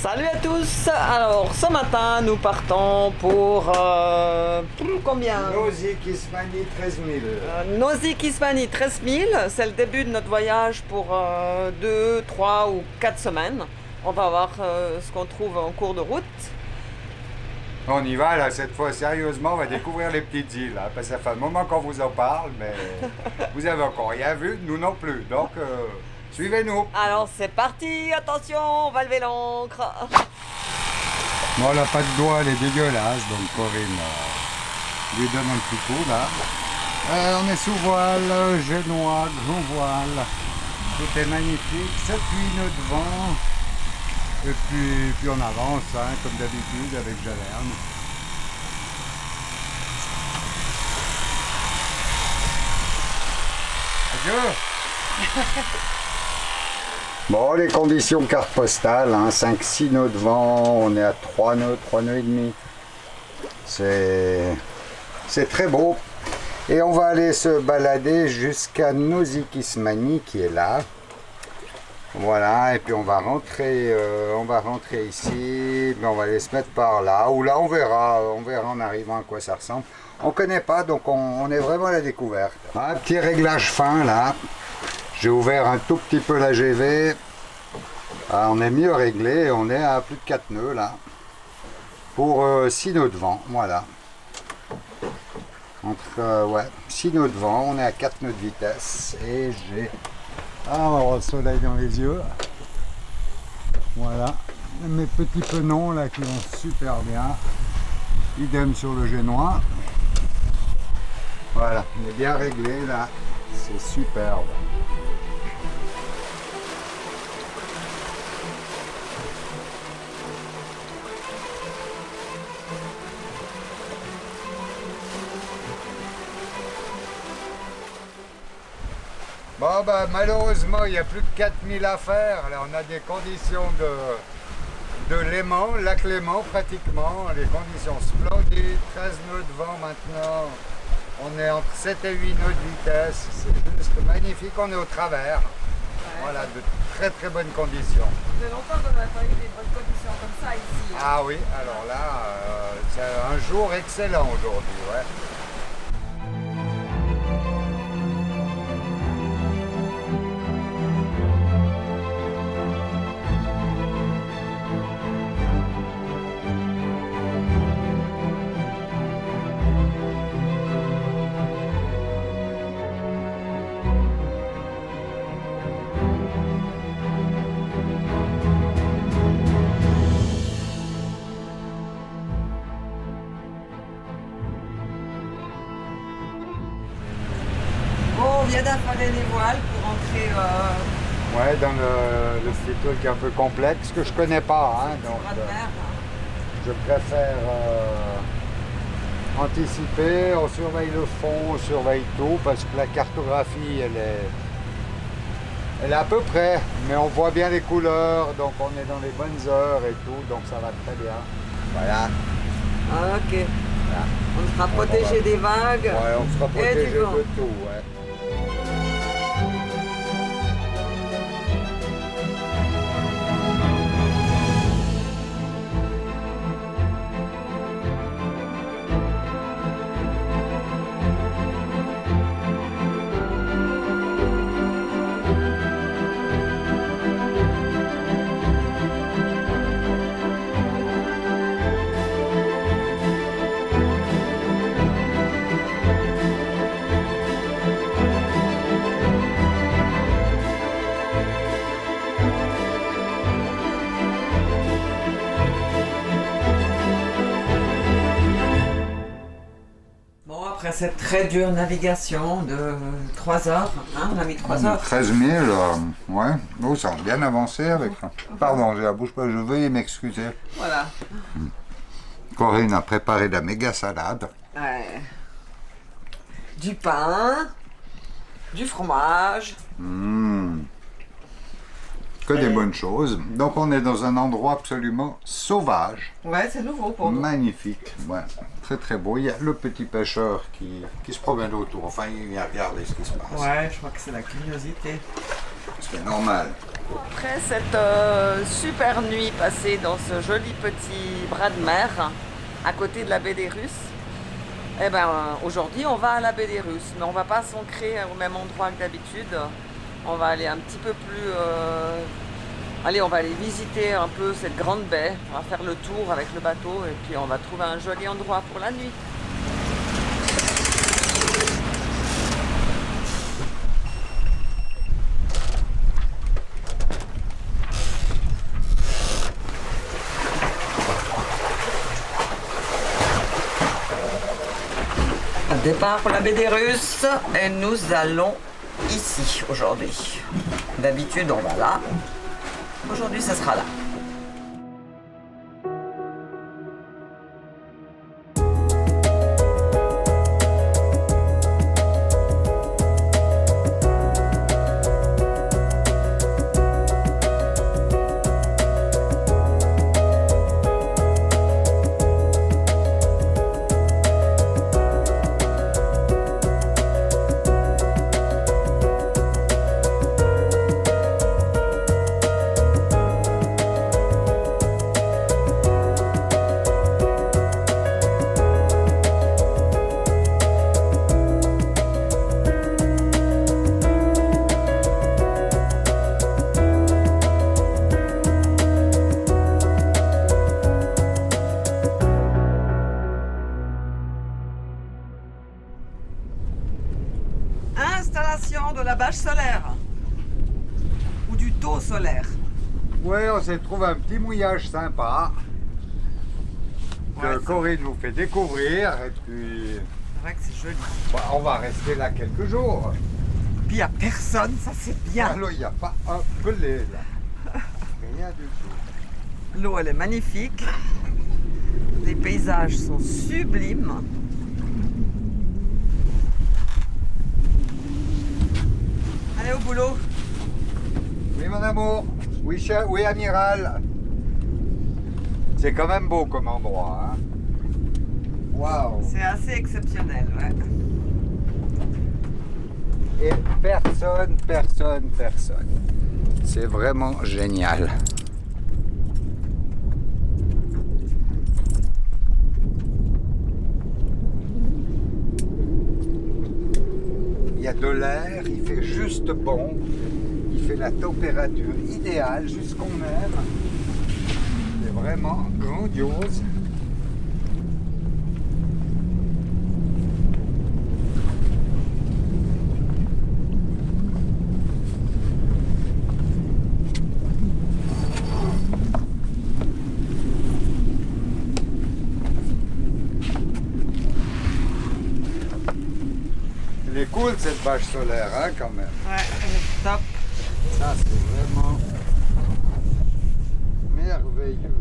Salut à tous. Alors ce matin nous partons pour combien? Nozy-Kismany 13 000. Nozy-Kismany 13 000. C'est le début de notre voyage pour 2, 3 ou 4 semaines. On va voir ce qu'on trouve en cours de route. On y va là, cette fois sérieusement, on va découvrir les petites îles. Hein, parce que ça fait un moment qu'on vous en parle, mais vous avez encore rien vu, nous non plus. Donc suivez-nous. Alors c'est parti, attention, on va lever l'ancre. Bon, elle n'a pas de doigt, elle est dégueulasse, donc Corinne lui donne un petit coup là. On est sous voile, génois, grand voile. Tout est magnifique, ça puise notre vent. Et puis on avance, hein, comme d'habitude, avec Jalerne. Adieu. Bon, les conditions carte postale, hein, 5-6 nœuds de vent, on est à 3 nœuds et demi. C'est très beau. Et on va aller se balader jusqu'à Nozy-Kismany qui est là. Voilà, et puis on va rentrer ici, puis on va aller se mettre par là, ou là on verra en arrivant à quoi ça ressemble. On connaît pas, donc on est vraiment à la découverte. Un petit réglage fin là, j'ai ouvert un tout petit peu la GV, on est mieux réglé, on est à plus de 4 nœuds là, pour 6 nœuds de vent, voilà. Entre 6 nœuds de vent, on est à 4 nœuds de vitesse, et j'ai... Ah, on va avoir le soleil dans les yeux. Voilà. Mes petits penons là qui vont super bien. Idem sur le génois. Voilà, on est bien réglé là. C'est superbe. Bon ben malheureusement il n'y a plus de 4000 à faire, là on a des conditions de Léman, lac Léman pratiquement, les conditions splendides, 13 nœuds de vent maintenant, on est entre 7 et 8 nœuds de vitesse, c'est juste magnifique, on est au travers, voilà, de très très bonnes conditions. Ça fait longtemps qu'on n'a pas eu des bonnes conditions comme ça ici. Hein. Ah oui, alors là, c'est un jour excellent aujourd'hui, ouais. On vient d'affaler les voiles pour entrer Ouais, dans le petit truc un peu complexe que je connais pas, hein, donc je préfère anticiper, on surveille le fond, on surveille tout, parce que la cartographie, elle est à peu près, mais on voit bien les couleurs, donc on est dans les bonnes heures et tout, donc ça va très bien. Voilà. Ah, ok. Voilà. On sera protégé des vagues. Ouais, on sera et protégé du vent. de tout, ouais. Après cette très dure navigation de 3 heures, hein, on a mis 3 heures. 13 000, ouais. Oh, ça a bien avancé avec ça. Pardon, j'ai la bouche pas, je veuille m'excuser. Voilà. Corinne a préparé de la méga salade. Ouais. Du pain, du fromage. Que des bonnes choses. Donc on est dans un endroit absolument sauvage. Ouais, c'est nouveau pour nous. Magnifique. Ouais. Très très beau. Il y a le petit pêcheur qui se promène autour. Enfin, il vient regarder ce qui se passe. Ouais, je crois que c'est la curiosité. C'est normal. Après cette super nuit passée dans ce joli petit bras de mer à côté de la baie des Russes, eh ben, aujourd'hui on va à la baie des Russes, mais on va pas s'ancrer au même endroit que d'habitude. On va aller un petit peu plus... Allez, on va aller visiter un peu cette grande baie, on va faire le tour avec le bateau et puis on va trouver un joli endroit pour la nuit. Départ pour la baie des Russes et nous allons ici aujourd'hui. D'habitude on va là, aujourd'hui ça sera là. Installation de la bâche solaire ou du taux solaire. Ouais, on s'est trouvé un petit mouillage sympa que Ouais, Corinne vous fait découvrir et puis c'est vrai que c'est joli. bah, on va rester là quelques jours. Puis il n'y a personne, ça c'est bien. Alors il n'y a pas un pelé là. Rien du tout. L'eau elle est magnifique. Les paysages sont sublimes. Allez au boulot. Oui mon amour, oui chef, oui amiral. C'est quand même beau comme endroit. Hein. Waouh. C'est assez exceptionnel, ouais. Et personne. C'est vraiment génial. Il y a de l'air, il fait juste bon. Il fait la température idéale, juste qu'on aime. C'est vraiment grandiose. Elle est cool cette bâche solaire, hein, quand même. Ouais, elle est top. Ça, c'est vraiment merveilleux.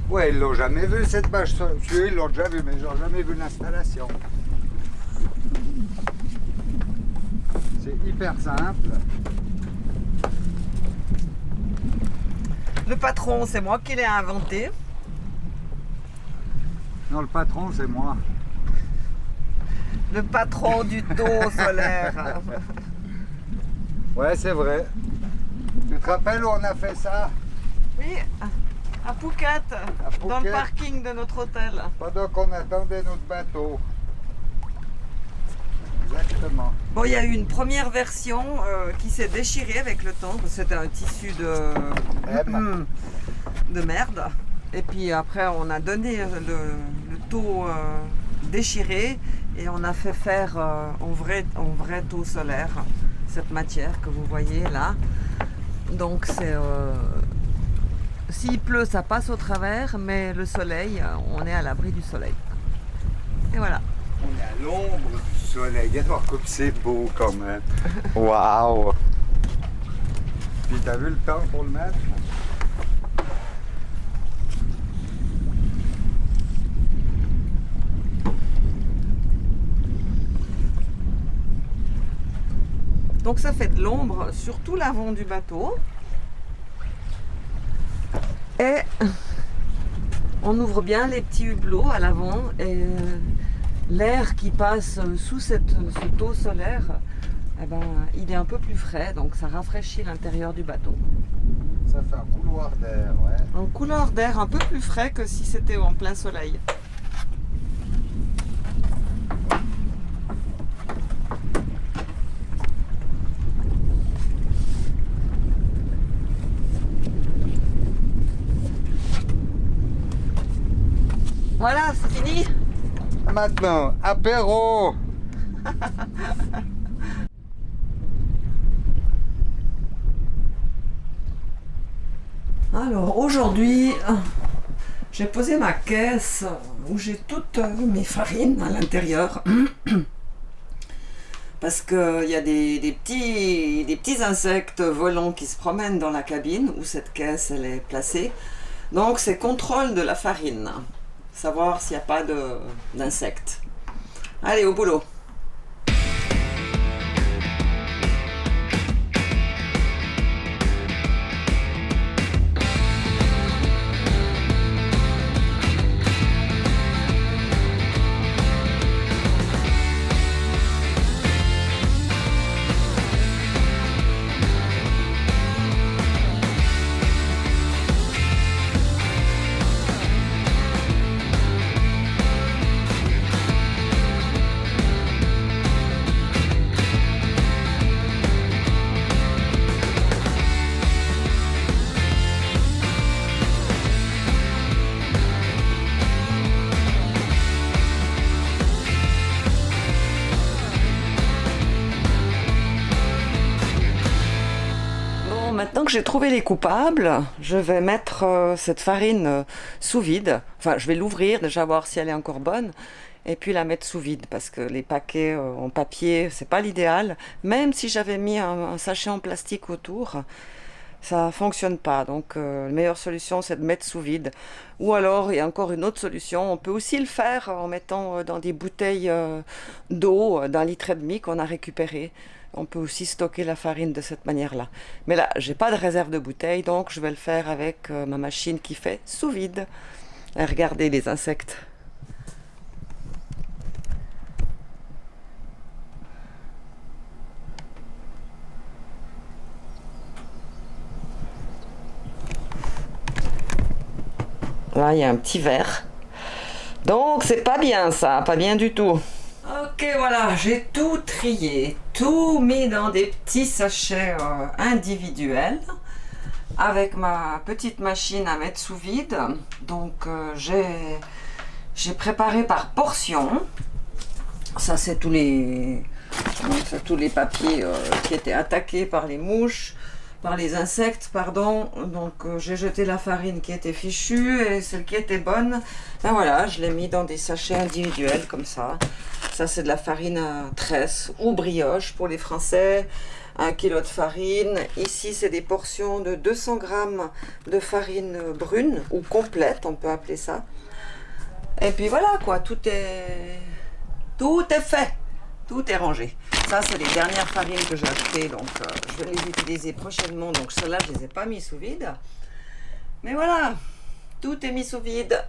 Ouais, ils l'ont jamais vu cette bâche solaire. Ils l'ont déjà vu, mais ils n'ont jamais vu l'installation. C'est hyper simple. Le patron, c'est moi qui l'ai inventé. Non, le patron, c'est moi. Le patron du taux solaire. Ouais, c'est vrai. Tu te rappelles où on a fait ça? Oui, à Phuket, dans le Phuket. parking de notre hôtel. Pendant qu'on attendait notre bateau. Exactement. Bon, il y a eu une première version qui s'est déchirée avec le temps. C'était un tissu de merde. Et puis après, on a donné le taux déchiré et on a fait faire en vrai taux solaire cette matière que vous voyez là. Donc c'est s'il pleut, ça passe au travers, mais le soleil, on est à l'abri du soleil. Et voilà. On est à l'ombre du soleil. Regarde voir comme c'est beau quand même. Waouh! Puis t'as vu le temps pour le mettre? Donc ça fait de l'ombre sur tout l'avant du bateau. Et on ouvre bien les petits hublots à l'avant et l'air qui passe sous ce taux solaire, eh ben, il est un peu plus frais, donc ça rafraîchit l'intérieur du bateau. Ça fait un couloir d'air, ouais. Un couloir d'air un peu plus frais que si c'était en plein soleil. Voilà, c'est fini. Maintenant, apéro. Alors aujourd'hui, j'ai posé ma caisse où j'ai toutes mes farines à l'intérieur. Parce qu'il y a des petits insectes volants qui se promènent dans la cabine où cette caisse elle est placée. Donc c'est contrôle de la farine. Savoir s'il n'y a pas d'insectes. Allez, au boulot. Maintenant que j'ai trouvé les coupables, je vais mettre cette farine sous vide. Enfin, je vais l'ouvrir, déjà voir si elle est encore bonne, et puis la mettre sous vide, parce que les paquets en papier, c'est pas l'idéal. Même si j'avais mis un sachet en plastique autour, ça fonctionne pas. Donc, la meilleure solution, c'est de mettre sous vide. Ou alors, il y a encore une autre solution. On peut aussi le faire en mettant dans des bouteilles d'eau d'1,5 litre qu'on a récupéré. On peut aussi stocker la farine de cette manière-là. Mais là, j'ai pas de réserve de bouteille, donc je vais le faire avec ma machine qui fait sous vide. Et regardez les insectes. Là, il y a un petit verre. Donc, c'est pas bien ça, pas bien du tout. Ok, voilà, j'ai tout trié, tout mis dans des petits sachets individuels avec ma petite machine à mettre sous vide. Donc j'ai préparé par portion. Ça c'est tous les papiers qui étaient attaqués par les mouches, par les insectes, pardon. Donc j'ai jeté la farine qui était fichue et celle qui était bonne, ben voilà, je l'ai mis dans des sachets individuels comme ça. Ça c'est de la farine à tresse ou brioche pour les Français, 1 kg de farine. Ici c'est des portions de 200 g de farine brune ou complète, on peut appeler ça. Et puis voilà quoi, tout est fait. Tout est rangé. Ça, c'est les dernières farines que j'ai achetées, donc je vais les utiliser prochainement. Donc celles-là, je les ai pas mis sous vide. Mais voilà, tout est mis sous vide.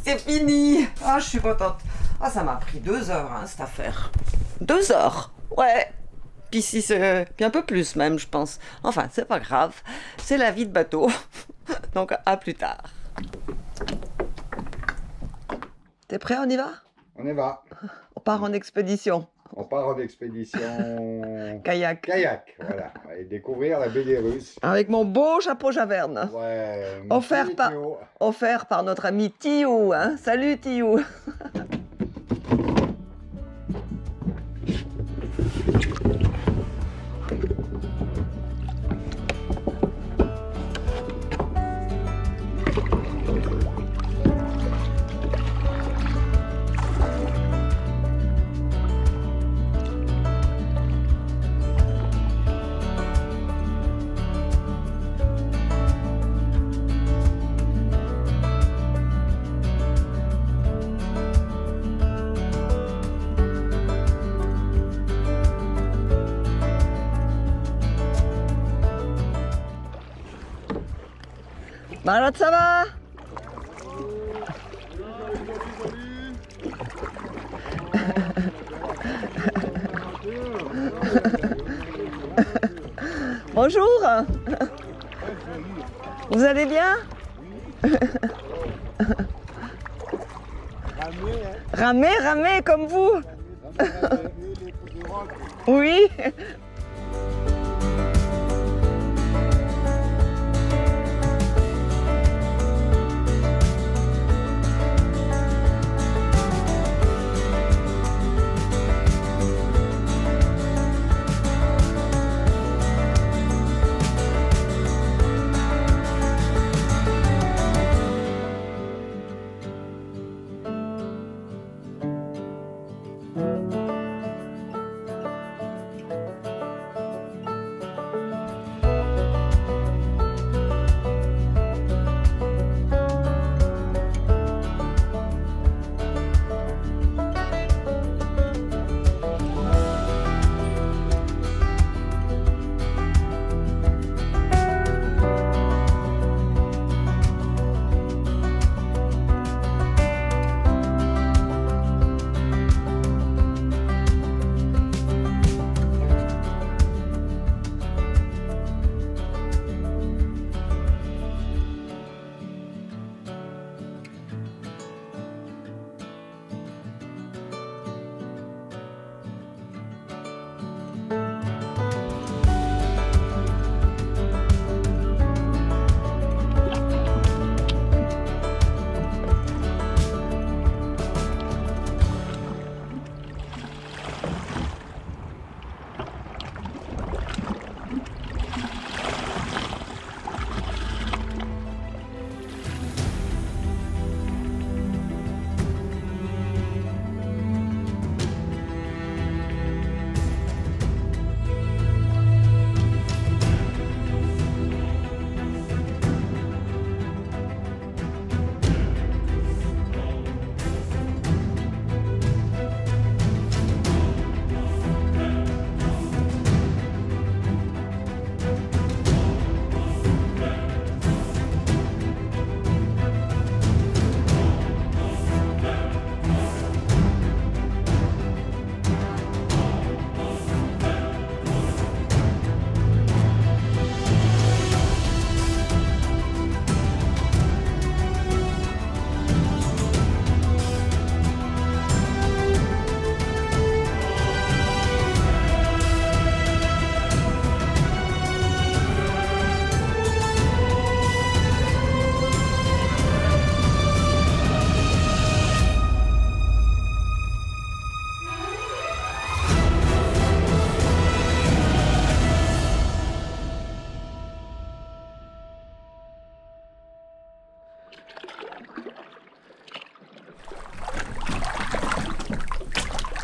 C'est fini. Ah, je suis contente. Ah, ça m'a pris 2 heures, hein, cette affaire. 2 heures, ouais. Puis si c'est un peu plus même, je pense. Enfin, c'est pas grave. C'est la vie de bateau. Donc à plus tard. T'es prêt, on y va? On y va. On part en expédition. On part en expédition Kayak. Kayak, voilà. On va aller découvrir la baie des Russes. Avec mon beau chapeau javerne. Ouais. Offert par notre ami Tiou. Hein. Salut Tiou. Marat, ça va? Bonjour. Vous allez bien? Ramer comme vous. Oui.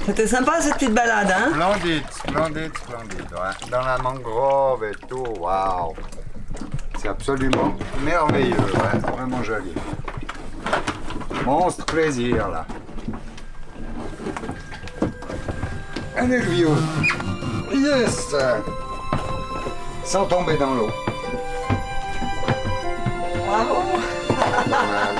C'était sympa cette petite balade, hein? Splendide. Ouais. Dans la mangrove et tout, waouh! C'est absolument merveilleux, ouais, vraiment joli. Monstre plaisir là. Un view. Yes! Sans tomber dans l'eau. Bravo! Normal.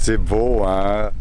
C'est beau, hein?